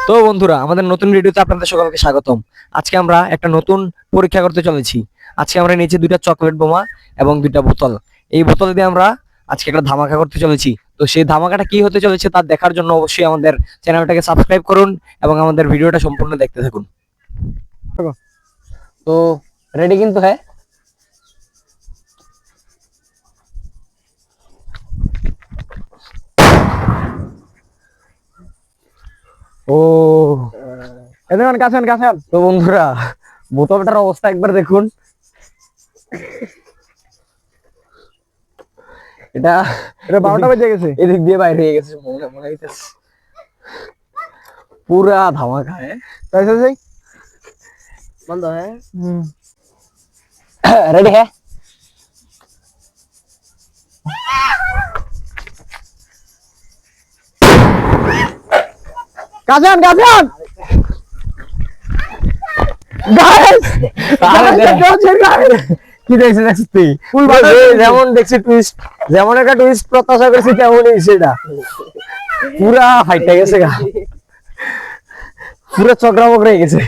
তো বন্ধুরা, আমাদের নতুন ভিডিওতে আপনাদের সকলকে স্বাগতম। আজকে আমরা একটা নতুন পরীক্ষা করতে চলেছি। আজকে আমরা নিয়েছি দুইটা চকলেট বোমা এবং দুইটা বোতল। এই বোতল দিয়ে আমরা আজকে একটা ধামাকা করতে চলেছি। তো সেই ধামাকাটা কি হতে চলেছে তা দেখার জন্য অবশ্যই আমাদের চ্যানেলটাকে সাবস্ক্রাইব করুন এবং আমাদের ভিডিওটা সম্পূর্ণ দেখতে থাকুন। তো রেডি কিন্তু হ্যাঁ। ও এদের কাছেন কাছেন। তো বন্ধুরা, বোতলটার অবস্থা একবার দেখুন। এটা এটা 12টা বেজে গেছে, এদিক দিয়ে বাইরে হয়ে গেছে মনে মনে হইতেছে। পুরা ধামাকা है कैसे सही बंद है। रेडी है। কাজান কাজান গাইস কি দেখছিস দেখছিস তুই যেমন দেখছি টুইস্ট, যেমন একটা টুইস্ট প্রত্যাশা করেছি তেমনই সেটা পুরা ফাইটা গেছে গা, পুরা চক্রা বকরা গেছে।